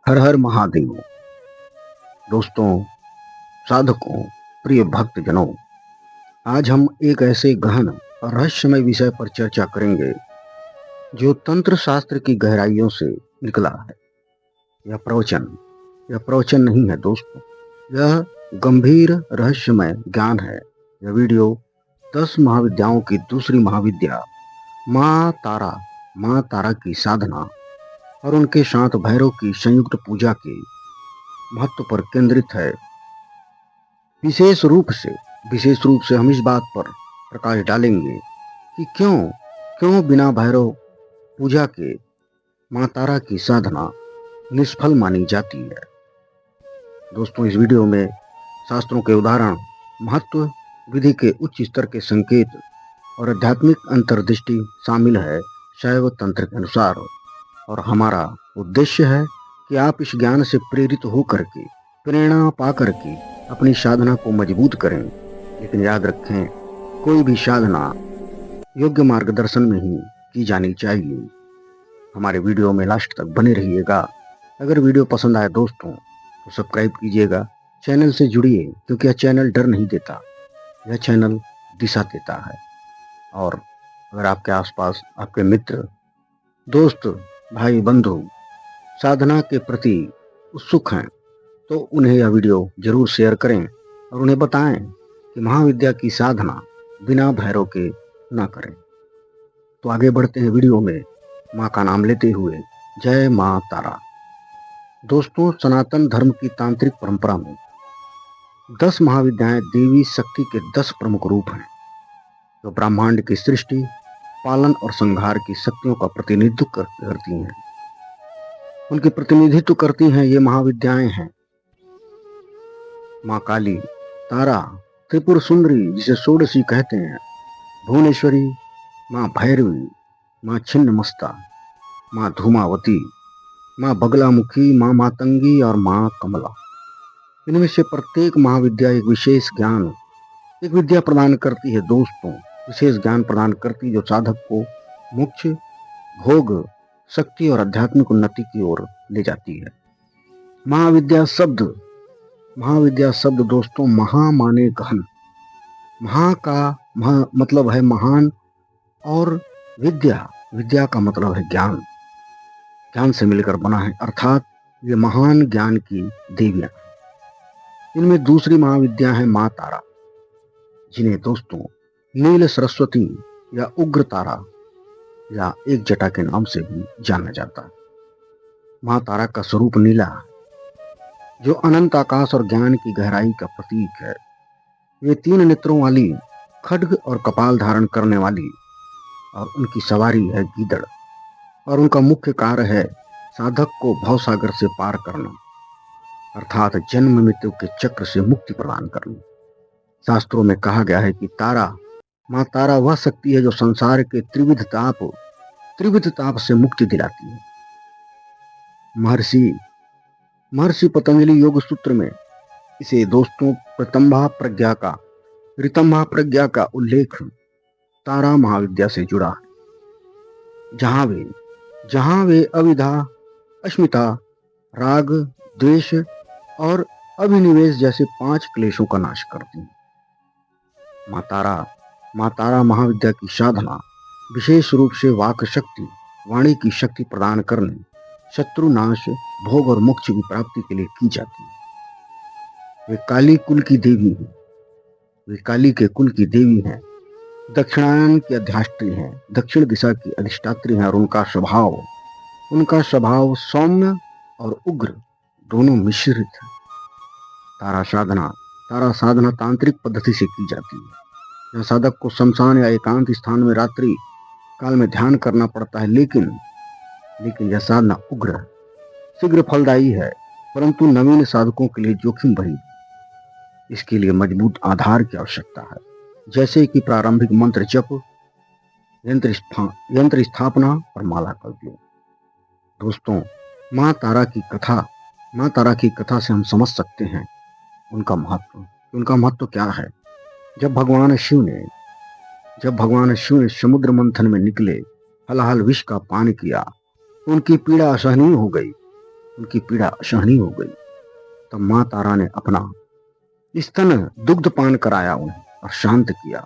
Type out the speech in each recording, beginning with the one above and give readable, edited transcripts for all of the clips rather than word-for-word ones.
हर हर महादेव। दोस्तों, साधकों, प्रिय भक्तजनों, आज हम एक ऐसे गहन और रहस्यमय विषय पर चर्चा करेंगे जो तंत्र शास्त्र की गहराइयों से निकला है। यह प्रवचन नहीं है दोस्तों, यह गंभीर रहस्यमय ज्ञान है। यह वीडियो 10 महाविद्याओं की दूसरी महाविद्या माँ तारा की साधना और उनके साथ भैरव की संयुक्त पूजा के महत्व पर केंद्रित है। विशेष रूप से हम इस बात पर प्रकाश डालेंगे कि क्यों बिना भैरव पूजा के माँ तारा की साधना निष्फल मानी जाती है। दोस्तों, इस वीडियो में शास्त्रों के उदाहरण, महत्व, विधि के उच्च स्तर के संकेत और आध्यात्मिक अंतर्दृष्टि शामिल है शैव तंत्र के अनुसार। और हमारा उद्देश्य है कि आप इस ज्ञान से प्रेरित होकर के, प्रेरणा पाकर के अपनी साधना को मजबूत करें। लेकिन याद रखें, कोई भी साधना योग्य मार्गदर्शन में ही की जानी चाहिए। हमारे वीडियो में लास्ट तक बने रहिएगा। अगर वीडियो पसंद आए दोस्तों तो सब्सक्राइब कीजिएगा, चैनल से जुड़िए, क्योंकि यह चैनल डर नहीं देता, यह चैनल दिशा देता है। और अगर आपके आसपास आपके मित्र, दोस्त, भाई, बंधु साधना के प्रति उत्सुक हैं तो उन्हें यह वीडियो जरूर शेयर करें और उन्हें बताएं कि महाविद्या की साधना बिना भैरव के ना करें। तो आगे बढ़ते हैं वीडियो में, माँ का नाम लेते हुए। जय माँ तारा। दोस्तों, सनातन धर्म की तांत्रिक परंपरा में 10 महाविद्याएं देवी शक्ति के 10 प्रमुख रूप हैं जो ब्रह्मांड की सृष्टि, पालन और संहार की शक्तियों का प्रतिनिधित्व करती हैं। उनकी प्रतिनिधित्व करती हैं ये महाविद्याएं हैं माँ काली, तारा, त्रिपुर सुंदरी जिसे षोडशी कहते हैं, भुवनेश्वरी, माँ भैरवी, माँ छिन्नमस्ता, माँ धूमावती, माँ बगलामुखी, माँ मातंगी और माँ कमला। इनमें से प्रत्येक महाविद्या एक विशेष ज्ञान, एक विद्या प्रदान करती है दोस्तों, विशेष ज्ञान प्रदान करती जो साधक को मोक्ष, भोग, शक्ति और आध्यात्मिक उन्नति की ओर ले जाती है। महाविद्या शब्द दोस्तों, महा माने गहन, महा का मतलब है महान, और विद्या का मतलब है ज्ञान से मिलकर बना है, अर्थात ये महान ज्ञान की देवियां। इनमें दूसरी महाविद्या है माँ तारा, जिन्हें दोस्तों नील सरस्वती या उग्र तारा या एक जटा के नाम से भी जाना जाता है। माँ तारा का स्वरूप नीला है, जो अनंत आकाश और ज्ञान की गहराई का प्रतीक है। वे 3 नेत्रों वाली, खड्ग और कपाल धारण करने वाली, और उनकी सवारी है गीदड़, और उनका मुख्य कार्य है साधक को भवसागर से पार करना, अर्थात जन्म मृत्यु के चक्र से मुक्ति प्रदान करना। शास्त्रों में कहा गया है कि माँ तारा वह शक्ति है जो संसार के त्रिविध ताप से मुक्ति दिलाती है। महर्षि पतंजलि योग सूत्र में इसे दोस्तों ऋतंभा प्रज्ञा का उल्लेख तारा महाविद्या से जुड़ा है, जहां वे अविद्या, अस्मिता, राग, द्वेष और अभिनिवेश जैसे 5 क्लेशों का नाश करती हैं। माँ तारा महाविद्या की साधना विशेष रूप से वाक शक्ति, वाणी की शक्ति प्रदान करने, शत्रु नाश, भोग और मोक्ष की प्राप्ति के लिए की जाती है। वे काली के कुल की देवी हैं, दक्षिणायन की अधिष्ठात्री हैं, दक्षिण दिशा की अधिष्ठात्री हैं, और उनका स्वभाव सौम्य और उग्र दोनों मिश्रित है। तारा साधना तांत्रिक पद्धति से की जाती है। यह साधक को शमशान या एकांत स्थान में रात्रि काल में ध्यान करना पड़ता है, लेकिन यह साधना उग्र है, शीघ्र फलदायी है, परंतु नवीन साधकों के लिए जोखिम भरी। इसके लिए मजबूत आधार की आवश्यकता है, जैसे कि प्रारंभिक मंत्र जप, यंत्र स्थापना और माला का उपयोग। दोस्तों, माँ तारा की कथा से हम समझ सकते हैं उनका महत्व क्या है। जब भगवान शिव ने समुद्र मंथन में निकले हलाहल विष का पान किया तो उनकी पीड़ा असहनीय हो गई। उनकी पीड़ा असहनीय हो गई। तब मां तारा ने अपना स्तन दुग्ध पान कराया उन्हें और शांत किया।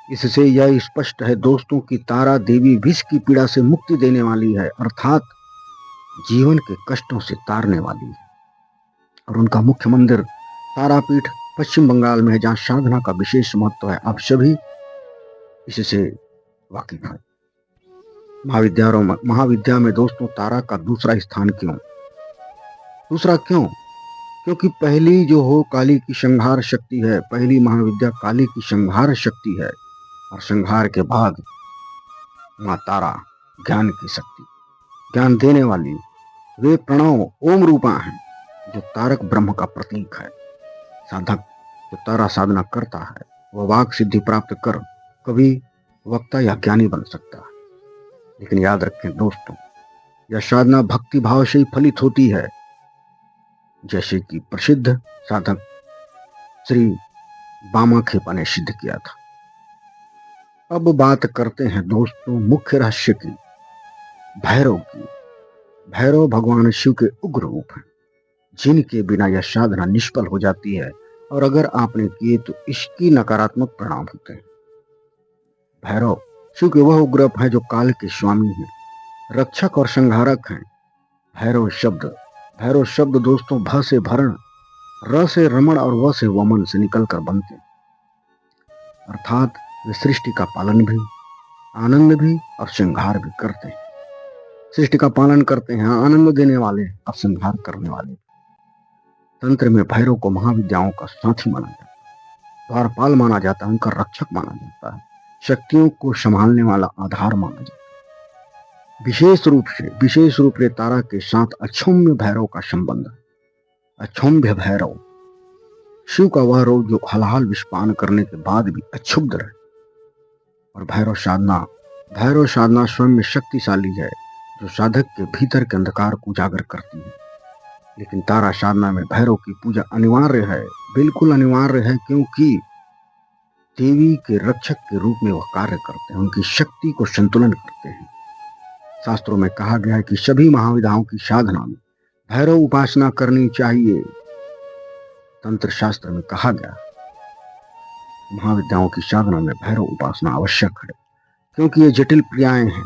इससे यह स्पष्ट है दोस्तों कि तारा देवी विष की पीड़ा से मुक्ति देने वाली है, अर्थात जीवन के कष्टों से तारने वाली है। और उनका मुख्य मंदिर तारापीठ पश्चिम बंगाल में है, जहां साधना का विशेष महत्व है। आप सभी इससे वाकिफ है। महाविद्या में दोस्तों तारा का दूसरा स्थान क्यों? दूसरा क्यों? क्योंकि पहली जो हो काली की संहार शक्ति है। पहली महाविद्या काली की संहार शक्ति है, और संहार के बाद मां तारा ज्ञान की शक्ति, ज्ञान देने वाली। वे प्रणव ओम रूपा हैं, जो तारक ब्रह्म का प्रतीक है। साधक जो तारा साधना करता है वह वाक सिद्धि प्राप्त कर कभी वक्ता या ज्ञानी बन सकता है। लेकिन याद रखें दोस्तों, यह साधना भक्ति भाव से ही फलित होती है, जैसे कि प्रसिद्ध साधक श्री बामाखेपा ने सिद्ध किया था। अब बात करते हैं दोस्तों मुख्य रहस्य की, भैरव की। भैरव भगवान शिव के उग्र रूप हैं, जिनके बिना यह साधना निष्फल हो जाती है, और अगर आपने किए तो इसकी नकारात्मक परिणाम होते हैं। भैरव शिव के वह उग्र है जो काल के स्वामी हैं, रक्षक और संहारक हैं। भैरव शब्द दोस्तों भ से भरण, र से रमण और व से वमन से निकलकर बनते हैं, अर्थात वे सृष्टि का पालन भी, आनंद भी और संहार भी करते हैं। सृष्टि का पालन करते हैं, आनंद देने वाले और संहार करने वाले। तंत्र में भैरव को महाविद्याओं का साथी माना जाता है, द्वारपाल माना जाता है, उनका रक्षक माना जाता है, शक्तियों को संभालने वाला आधार माना जाता है। विशेष रूप से तारा के साथ अक्षौम्य भैरव का संबंध है। अक्षौम्य भैरव शिव का वह रोग जो हलाहल विषपान करने के बाद भी अक्षुब्ध रहे। और भैरव साधना स्वयं में शक्तिशाली है, जो साधक के भीतर के अंधकार को उजागर करती है। लेकिन तारा साधना में भैरव की पूजा अनिवार्य है, बिल्कुल अनिवार्य है, क्योंकि देवी के रक्षक के रूप में वह कार्य करते हैं, उनकी शक्ति को संतुलन करते हैं। शास्त्रों में कहा गया है कि सभी महाविद्याओं की साधना में भैरव उपासना करनी चाहिए। तंत्र शास्त्र में कहा गया महाविद्याओं की साधना में भैरव उपासना आवश्यक है, क्योंकि ये जटिल क्रियाएं हैं,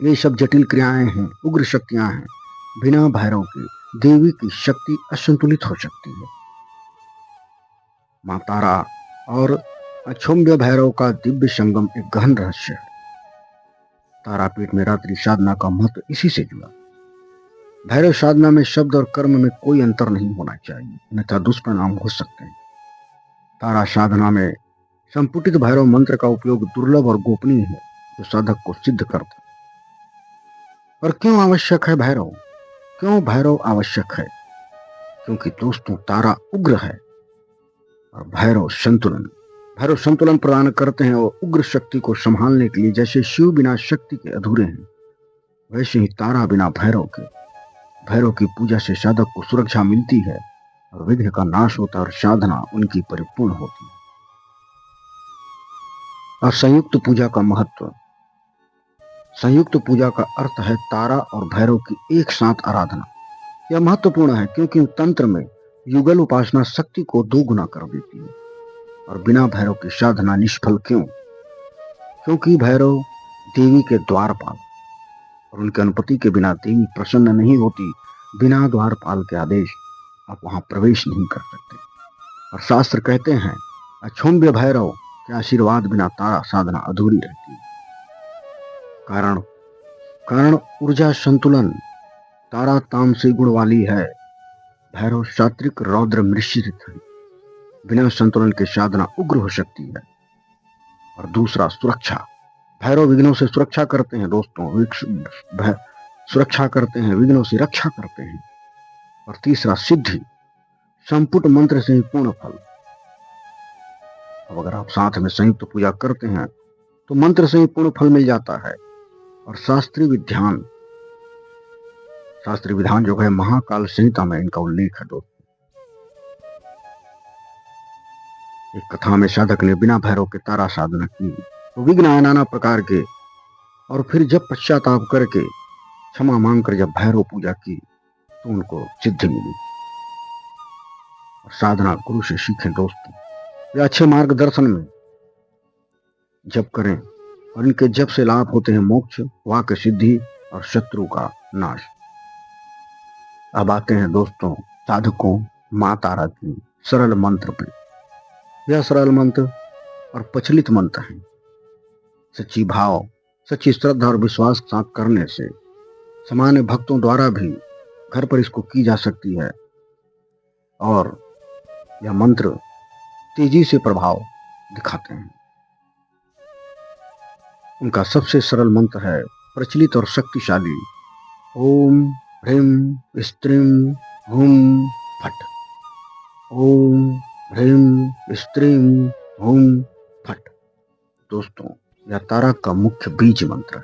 ये सब जटिल क्रियाएं हैं, उग्र शक्तियां हैं। बिना भैरव के देवी की शक्ति असंतुलित हो सकती है। मां तारा और अक्षौम्य भैरव का दिव्य संगम एक गहन रहस्य है। तारापीठ में रात्रि साधना का महत्व इसी से जुड़ा। भैरव साधना में शब्द और कर्म में कोई अंतर नहीं होना चाहिए, अन्यथा दुष्परिणाम हो सकते हैं। तारा साधना में संपुटित भैरव मंत्र का उपयोग दुर्लभ और गोपनीय है, जो साधक को सिद्ध करता है। और क्यों आवश्यक है भैरव? क्यों भैरव आवश्यक है? क्योंकि दोस्तों तारा उग्र है और भैरव संतुलन प्रदान करते हैं, और उग्र शक्ति को संभालने के लिए जैसे शिव बिना शक्ति के अधूरे हैं, वैसे ही तारा बिना भैरव की पूजा से साधक को सुरक्षा मिलती है और विघ्न का नाश होता है और साधना उनकी परिपूर्ण होती है। और संयुक्त पूजा का महत्व। संयुक्त पूजा का अर्थ है तारा और भैरव की एक साथ आराधना। यह महत्वपूर्ण है क्योंकि तंत्र में युगल उपासना शक्ति को दोगुना कर देती है। और बिना भैरव की साधना निष्फल क्यों? क्योंकि भैरव देवी के द्वारपाल, और उनके अनुमति के बिना देवी प्रसन्न नहीं होती। बिना द्वारपाल के आदेश आप वहां प्रवेश नहीं कर सकते। और शास्त्र कहते हैं अक्षौम्य भैरव के आशीर्वाद बिना तारा साधना अधूरी रहती है। कारण ऊर्जा संतुलन। तारा तामसी गुण वाली है, भैरव सात्विक रौद्र मिश्रित है। बिना संतुलन के साधना उग्र हो सकती है। और दूसरा सुरक्षा। भैरव विघ्नों से सुरक्षा करते हैं दोस्तों, सुरक्षा करते हैं, विघ्नों से रक्षा करते हैं। और तीसरा सिद्धि, संपुट मंत्र से ही पूर्ण फल। अब अगर आप साथ में संयुक्त पूजा करते हैं तो मंत्र से ही पूर्ण फल मिल जाता है। और शास्त्रीय विधान जो है महाकाल संहिता में इनका उल्लेख है दोस्तों। एक कथा में साधक ने बिना भैरव के तारा साधना की तो विघ्न आए नाना प्रकार के, और फिर जब पश्चाताप करके क्षमा मांगकर जब भैरव पूजा की तो उनको सिद्धि मिली। और साधना गुरु से सीखें दोस्तों। ये अच्छे मार्गदर्शन में जप करें और इनके जप से लाभ होते हैं मोक्ष, वाक्य सिद्धि और शत्रु का नाश। अब आते हैं दोस्तों साधकों मां तारा की सरल मंत्र पे। यह सरल मंत्र और प्रचलित मंत्र है। सच्ची भाव, सच्ची श्रद्धा और विश्वास के साथ करने से सामान्य भक्तों द्वारा भी घर पर इसको की जा सकती है। और यह मंत्र तेजी से प्रभाव दिखाते हैं। उनका सबसे सरल मंत्र है प्रचलित और शक्तिशाली ओम ह्रीं स्त्रीं हुम फट। ओम ह्रीं स्त्रीं हुम फट। दोस्तों यह तारा का मुख्य बीज मंत्र है।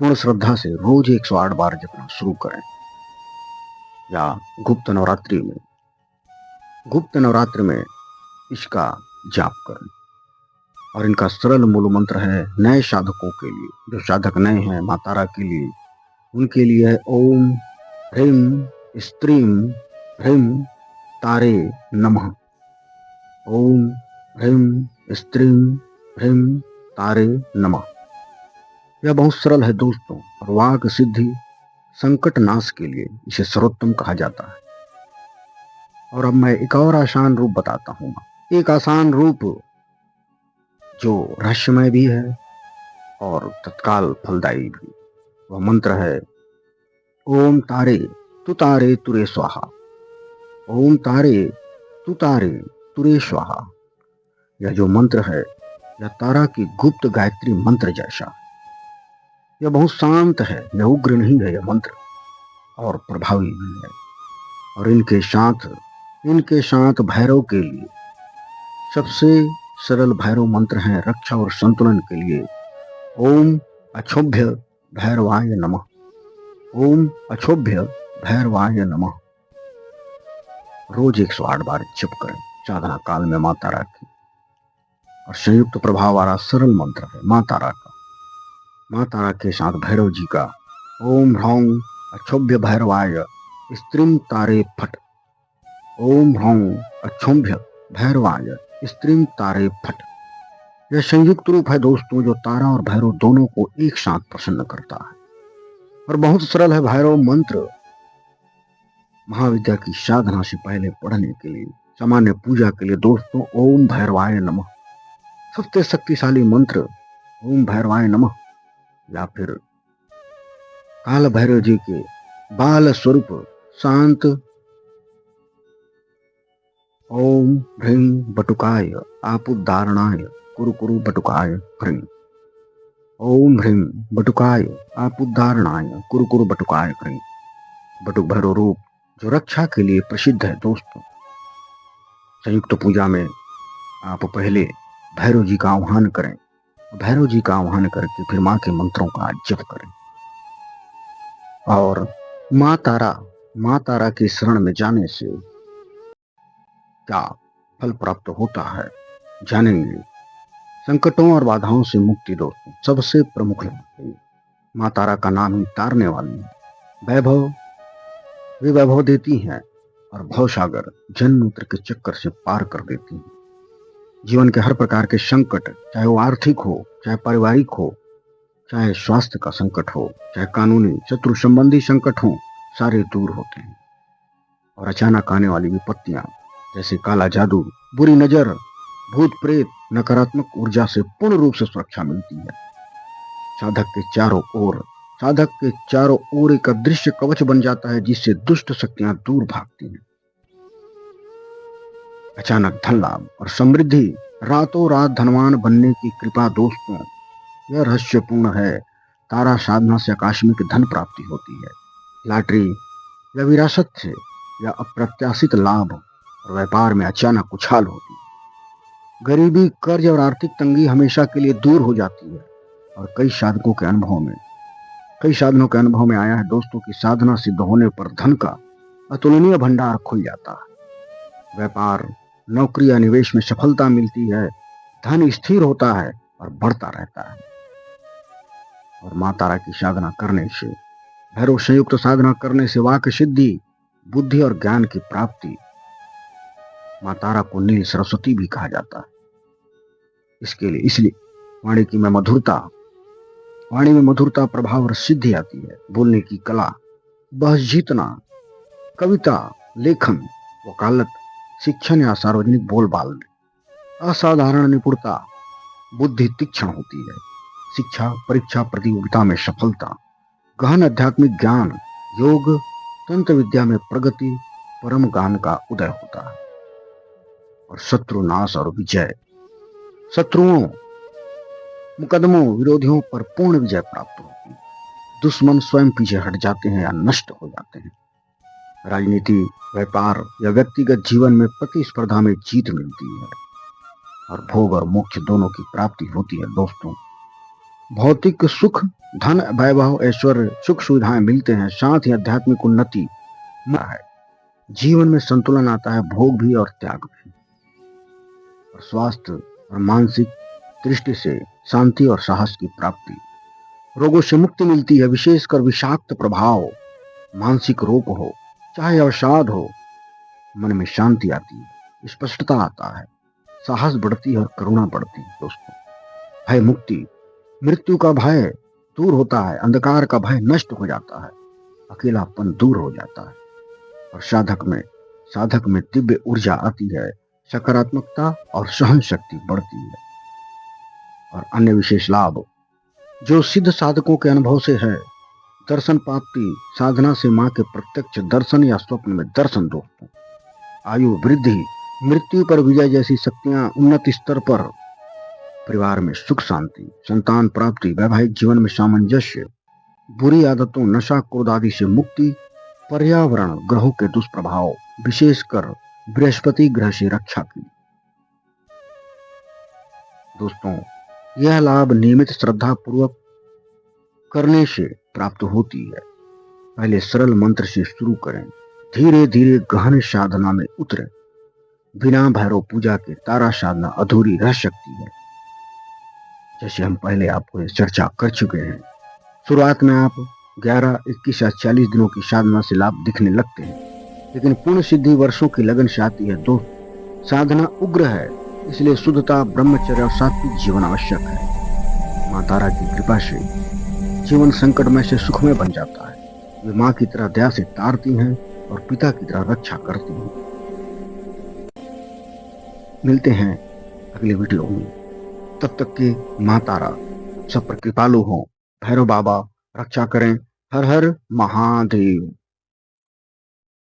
पूर्ण श्रद्धा से रोज 108 बार जपना शुरू करें या गुप्त नवरात्रि में इसका जाप करें। और इनका सरल मूल मंत्र है नए साधकों के लिए, जो साधक नए हैं मां तारा के लिए, उनके लिए है ओम ह्रीं स्त्रीं ह्रीं तारे नमः। ओम ह्रीं स्त्रीं ह्रीं तारे नमः। यह बहुत सरल है दोस्तों और वाक सिद्धि संकट नाश के लिए इसे सर्वोत्तम कहा जाता है। और अब मैं एक और आसान रूप बताता हूँ। एक आसान रूप जो रहस्यमय भी है और तत्काल फलदायी भी। वह मंत्र है ओम तारे तुरे स्वाहा। ओम तारे तुरे स्वाहा। यह जो मंत्र है यह तारा की गुप्त गायत्री मंत्र जैसा। यह बहुत शांत है, यह उग्र नहीं है यह मंत्र, और प्रभावी भी है। और इनके साथ भैरव के लिए सबसे सरल भैरव मंत्र है रक्षा और संतुलन के लिए ओम अक्षोभ्य भैरवाय नमः। ओम अक्षोभ्य भैरवाय नमः। रोज 108 बार जप करें साधना काल में मां तारा की। और संयुक्त प्रभाव वाला सरल मंत्र है मां तारा का। मां तारा के साथ भैरव जी का ओम ह्रौं अक्षोभ्य भैरवाय स्त्रीं तारे फट। ओम ह्रौं अक्षोभ्य भैरवाय स्त्रीं तारे फट। यह संयुक्त रूप है दोस्तों जो तारा और भैरव दोनों को एक साथ प्रसन्न करता है। और बहुत सरल है भैरव मंत्र। महाविद्या की साधना से पहले पढ़ने के लिए, सामान्य पूजा के लिए दोस्तों ओम भैरवाय नमः सबसे शक्तिशाली मंत्र ओम भैरवाय नमः, या फिर काल भैरव जी के बाल स्वरूप शांत ओम ह्रीं बटुकाय आपुद्धारणाय कुरु बटुकाय ह्रीं। ओम ह्रीं बटुकाय आपुद्धारणाय कुरु बटुकाय ह्रीं। बटुक भैरव रूप जो रक्षा के लिए प्रसिद्ध है दोस्तों। संयुक्त पूजा में आप पहले भैरव जी का आह्वान करें, भैरव जी का आह्वान करके फिर मां के मंत्रों का जप करें। और मां तारा के शरण में जाने से क्या फल प्राप्त होता है जानेंगे। संकटों और बाधाओं से मुक्ति दोस्तों सबसे प्रमुख है। मां तारा का नाम ही तारने वाली है। वे वैभव देती हैं और भवसागर जन्म मृत्यु के चक्कर से पार कर देती हैं। जीवन के हर प्रकार के संकट, चाहे वो आर्थिक हो, चाहे पारिवारिक हो, चाहे स्वास्थ्य का संकट हो, चाहे कानूनी शत्रु संबंधी संकट हो, सारे दूर होते हैं। और अचानक आने वाली विपत्तियां जैसे काला जादू, बुरी नजर, भूत प्रेत, नकारात्मक ऊर्जा से पूर्ण रूप से सुरक्षा मिलती है। साधक के चारों ओर एक अदृश्य कवच बन जाता है जिससे दुष्ट शक्तियां दूर भागती हैं। अचानक धन लाभ और समृद्धि, रातों रात धनवान बनने की कृपा दोस्तों यह रहस्यपूर्ण है। तारा साधना से आकस्मिक धन प्राप्ति होती है। लॉटरी या विरासत से या अप्रत्याशित लाभ और व्यापार में अचानक उछाल होती है। गरीबी, कर्ज और आर्थिक तंगी हमेशा के लिए दूर हो जाती है। और कई साधनों के अनुभव में आया है दोस्तों की साधना सिद्ध होने पर धन का अतुलनीय भंडार खुल जाता है। व्यापार, नौकरी या निवेश में सफलता मिलती है। धन स्थिर होता है और बढ़ता रहता है। और मां तारा की साधना करने से भैरव संयुक्त साधना करने से वाक्य सिद्धि, बुद्धि और ज्ञान की प्राप्ति। माँ तारा को नील सरस्वती भी कहा जाता है। इसके लिए इसलिए वाणी में मधुरता, प्रभाव और सिद्धि आती है। बोलने की कला, बहस जीतना, कविता, लेखन, वकालत, शिक्षण या सार्वजनिक बोलबाल में असाधारण निपुणता, बुद्धि तीक्ष्ण होती है। शिक्षा, परीक्षा, प्रतियोगिता में सफलता, गहन आध्यात्मिक ज्ञान, योग, तंत्र विद्या में प्रगति, परम ज्ञान का उदय होता है। और शत्रु नाश और विजय, शत्रुओं, मुकदमों, विरोधियों पर पूर्ण विजय प्राप्त होती है। दुश्मन स्वयं पीछे हट जाते हैं या नष्ट हो जाते हैं। राजनीति, व्यापार या व्यक्तिगत जीवन में प्रतिस्पर्धा में जीत मिलती है और भोग और मोक्ष दोनों की प्राप्ति होती है। दोस्तों, भौतिक सुख, धन, वैभव, ऐश्वर्य, सुख सुविधाएं मिलते हैं, साथ ही आध्यात्मिक उन्नति है। जीवन में संतुलन आता है, भोग भी और त्याग भी। और स्वास्थ्य और मानसिक दृष्टि से शांति और साहस की प्राप्ति, रोगों से मुक्ति मिलती है, विशेषकर विषाक्त प्रभाव, मानसिक रोग हो चाहे अवसाद हो, मन में शांति आती है, स्पष्टता आता है, साहस बढ़ती है और करुणा बढ़ती है। दोस्तों, भय मुक्ति, मृत्यु का भय दूर होता है, अंधकार का भय नष्ट हो जाता है, अकेलापन दूर हो जाता है और साधक में दिव्य ऊर्जा आती है, सकारात्मकता और सहन शक्ति बढ़ती है। और अन्य विशेष लाभ जो सिद्ध साधकों के अनुभव से है, दर्शन प्राप्ति, साधना से मां के प्रत्यक्ष दर्शन या स्वप्न में दर्शन। दोस्तों, आयु वृद्धि, मृत्यु पर विजय जैसी शक्तियां, उन्नत स्तर पर, परिवार में सुख शांति, संतान प्राप्ति, वैवाहिक जीवन में सामंजस्य, बुरी आदतों, नशा, क्रोध आदि से मुक्ति, पर्यावरण, ग्रहों के दुष्प्रभाव, विशेषकर बृहस्पति ग्रह से रक्षा की। दोस्तों, यह लाभ नियमित श्रद्धा पूर्वक करने से प्राप्त होती है। पहले सरल मंत्र से शुरू करें, धीरे धीरे गहन साधना में उतरें। बिना भैरव पूजा के तारा साधना अधूरी रह सकती है। जैसे हम पहले आपको चर्चा कर चुके हैं, शुरुआत में आप 11, 21 या 40 दिनों की साधना से लाभ दिखने लगते हैं, लेकिन पूर्ण सिद्धि वर्षों की लगन से आती है। दोस्त, साधना उग्र है, इसलिए शुद्धता, ब्रह्मचर्य और सात्विक जीवन आवश्यक है। माँ तारा की कृपा से जीवन संकटमय से सुखमय बन जाता है। वे माँ की तरह दया से तारती हैं और पिता की तरह रक्षा करती हैं। मिलते हैं अगले वीडियो में, तब तक के माँ तारा सब पर कृपालु हो। भैरव बाबा रक्षा करें। हर हर महादेव।